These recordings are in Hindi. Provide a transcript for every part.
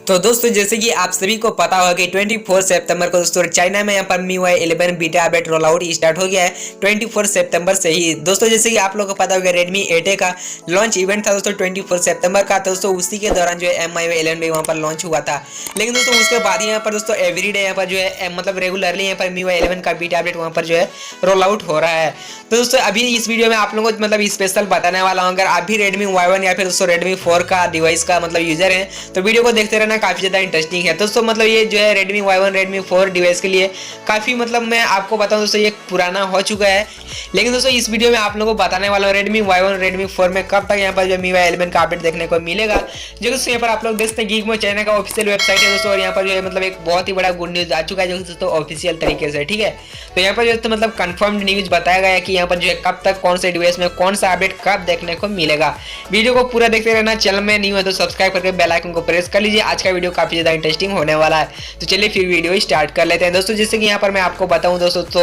तो दोस्तों जैसे कि आप सभी को पता होगा कि 24 सितंबर को दोस्तों चाइना में यहाँ पर MIUI 11 beta update roll out start हो गया है 24 सितंबर से ही। दोस्तों जैसे कि आप लोगों को पता होगा Redmi 8A का लॉन्च इवेंट था दोस्तों 24 सितंबर का। दोस्तों उसी के दौरान जो है MIUI 11 भी वहाँ पर लॉन्च हुआ था। लेकिन दोस्तों उसके बाद यहाँ पर दोस्तों एवरीडे यहाँ पर जो है मतलब रेगुलरली यहाँ पर MIUI 11 का बीटा अपडेट वहाँ पर जो है रोल आउट हो रहा है। तो दोस्तों अभी इस वीडियो में आप लोगों को मतलब स्पेशल बताने वाला हूँ। अगर आप भी Redmi Y1 या फिर दोस्तों Redmi 4 का डिवाइस का मतलब यूजर है तो वीडियो को देखते रहना, काफी ज्यादा इंटरेस्टिंग है। दोस्तों मतलब ये जो है Redmi Y1 Redmi 4 डिवाइस के लिए काफी मतलब मैं आपको बताऊं दोस्तों ये पुराना हो चुका है। लेकिन दोस्तों इस वीडियो में आप लोगों को बताने वाला हूँ Redmi Y1 Redmi 4 में कब तक यहाँ पर जो MIUI 11 का अपडेट देखने को मिलेगा। जो दोस्तों यहाँ पर आप लोग देख सकते हैं गीगमो चाइना का ऑफिशियल वेबसाइट है दोस्तों, और यहाँ पर जो है मतलब एक बहुत ही बड़ा गुड न्यूज आ चुका है जो दोस्तों ऑफिशियल तरीके से, ठीक है। तो यहाँ पर जो है मतलब कंफर्म्ड न्यूज बताया गया है कि यहाँ पर जो है कब तक कौन से डिवाइस में कौन सा अपडेट कब देखने को मिलेगा। वीडियो को पूरा देखते रहना। चैनल में न्यू है तो सब्सक्राइब करके बेल आइकन को प्रेस कर लीजिए। आज का वीडियो काफी ज्यादा इंटरेस्टिंग होने वाला है। तो चलिए फिर वीडियो स्टार्ट कर लेते हैं दोस्तों। जैसे कि यहाँ पर मैं आपको बताऊं दोस्तों, तो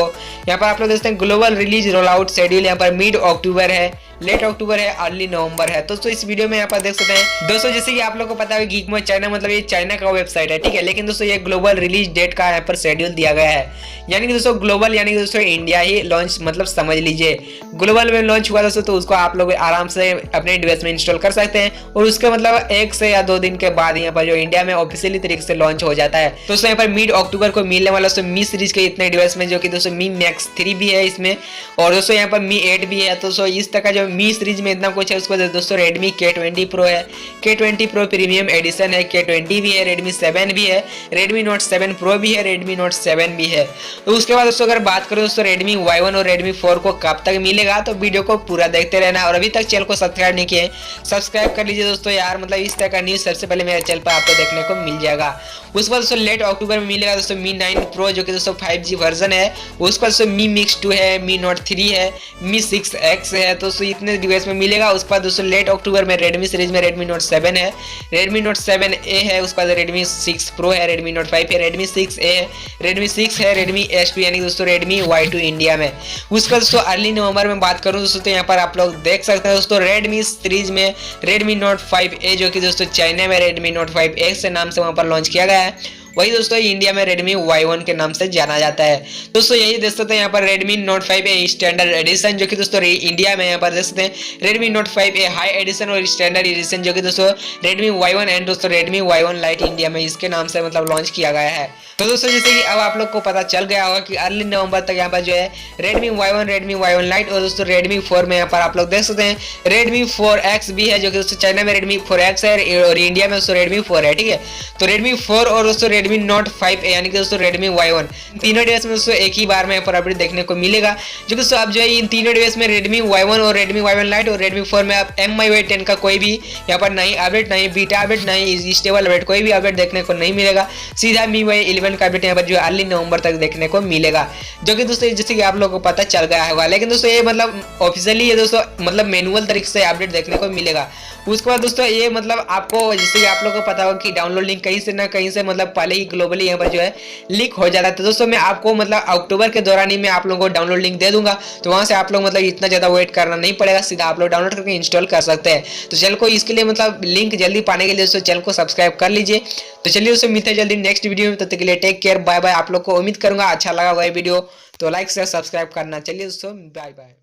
यहाँ पर आप लोग देखते हैं global release roll out schedule यहाँ पर मिड अक्टूबर है, लेट अक्टूबर है, अर्ली नवंबर है। दोस्तों इस वीडियो में यहाँ पर देख सकते हैं दोस्तों, जैसे कि आप लोग को पता है गीगमो चाइना मतलब ये चाइना का वेबसाइट है, ठीक है। लेकिन दोस्तों ये ग्लोबल रिलीज डेट का यहाँ पर शेड्यूल दिया गया है, यानी कि दोस्तों ग्लोबल यानी कि दोस्तों इंडिया ही लॉन्च मतलब समझ लीजिए। ग्लोबल में लॉन्च हुआ दोस्तों तो उसको आप लोग आराम से अपने डिवाइस में इंस्टॉल कर सकते हैं, और उसके मतलब 1 से या 2 दिन के बाद यहाँ पर जो इंडिया में ऑफिशियली तरीके से लॉन्च हो जाता है। दोस्तों यहाँ पर मिड अक्टूबर को मिलने वाला दोस्तों मी सीरीज के इतने डिवाइस में, जो कि दोस्तों मी मैक्स 3 भी है इसमें, और दोस्तों यहाँ पर मी 8 भी है। तो दोस्तों इस तरह का जो मी सीरीज में इतना कुछ है। उसको दोस्तों Redmi K20 Pro है, K20 Pro प्रीमियम एडिशन है, K20 भी है, Redmi 7 भी है, Redmi Note 7 Pro भी है, Redmi Note 7 भी है। तो उसके बाद दोस्तों अगर बात करें दोस्तों Redmi Y1 और Redmi 4 को कब तक मिलेगा, तो वीडियो को पूरा देखते रहना। और अभी तक चैनल को सब्सक्राइब नहीं किए सब्सक्राइब कर लीजिए दोस्तों यार, मतलब इस तरह का न्यूज सबसे पहले मेरे चैनल पर आपको देखने को मिल जाएगा। उसके बाद दोस्तों लेट अक्टूबर में मिलेगा दोस्तों Mi 9 Pro जो कि दोस्तों 5G वर्जन है। उसके बाद दोस्तों Mi Mix 2 है, Mi Note 3 है, Mi 6X है। तो दोस्तों इतने डिवाइस में मिलेगा। उसके बाद दोस्तों लेट अक्टूबर में Redmi सीरीज में Redmi Note 7 है, Redmi Note 7A है। उसके बाद Redmi 6 Pro है, Redmi Note 5 है, Redmi 6A है, Redmi 6 है, Redmi S2 यानी दोस्तों Redmi Y2 इंडिया में। उसके बाद दोस्तों अर्ली नवंबर में बात करूं दोस्तों, तो यहाँ पर आप लोग देख सकते हैं दोस्तों Redmi सीरीज में Redmi Note 5A जो कि दोस्तों चाइना में Redmi Note 5X नाम से वहां पर लॉन्च किया गया है। वही दोस्तों इंडिया में Redmi Y1 के नाम से जाना जाता है। दोस्तों यही देख सकते हैं यहाँ पर Redmi Note 5A standard edition जो कि दोस्तों इंडिया में यहाँ पर देख सकते हैं Redmi Note 5A high edition और स्टैंडर्ड एडिशन जो कि दोस्तों Redmi Y1 एंड दोस्तों Redmi Y1 लाइट इंडिया में इसके नाम से मतलब लॉन्च किया गया है। तो दोस्तों जैसे कि अब आप लोग को पता चल गया होगा कि अर्ली नवंबर तक यहाँ पर जो है Redmi Y1 Redmi Y1 light और दोस्तों Redmi 4 में यहाँ पर आप लोग देख सकते हैं Redmi 4X भी है, जो कि दोस्तों चाइना में Redmi 4X है और इंडिया में दोस्तों Redmi 4 है, ठीक है। तो Redmi 4 और दोस्तों Redmi Note 5 यानी कि दोस्तों Redmi Y1 तीनों डिवाइस में दोस्तों एक ही बार में यहाँ पर अपडेट देखने को मिलेगा। जो दोस्तों अब जो है इन तीनों डिवाइस में Redmi Y1 और Redmi Y1 लाइट और Redmi 4 में अब MIUI 10 का कोई भी यहाँ पर नहीं अपडेट, नहीं बीटा अपडेट, नहीं स्टेबल अपडेट, कोई भी अपडेट देखने को नहीं मिलेगा। सीधा MIUI 11 का अपडेट यहाँ पर जो अर्ली नवंबर तक देखने को मिलेगा, जो कि दोस्तों जैसे कि आप लोगों को पता चल गया होगा। लेकिन दोस्तों ये मतलब ऑफिशियली ये दोस्तों मतलब मैनुअल तरीके से अपडेट देखने को मिलेगा। उसके बाद दोस्तों ये मतलब आपको जैसे कि आप लोगों को पता होगा कि डाउनलोड लिंक कहीं से ना कहीं से मतलब पहले ही ग्लोबली यहाँ पर जो है लीक हो जाता है। तो दोस्तों मैं आपको मतलब अक्टूबर के दौरान ही मैं आप लोगों को डाउनलोड लिंक दे दूंगा, तो वहां से आप लोग मतलब इतना ज्यादा वेट करना नहीं पड़ेगा, सीधा आप लोग डाउनलोड करके इंस्टॉल कर सकते हैं। तो चैनल को इसके लिए मतलब लिंक जल्दी पाने के लिए दोस्तों चैनल को सब्सक्राइब कर लीजिए। तो चलिए दोस्तों मिलते हैं जल्दी नेक्स्ट वीडियो में, तब तक के लिए टेक केयर, बाय बाय। आप लोग को उम्मीद करूंगा अच्छा लगा होगा ये वीडियो, तो लाइक शेयर सब्सक्राइब करना। चलिए दोस्तों बाय बाय।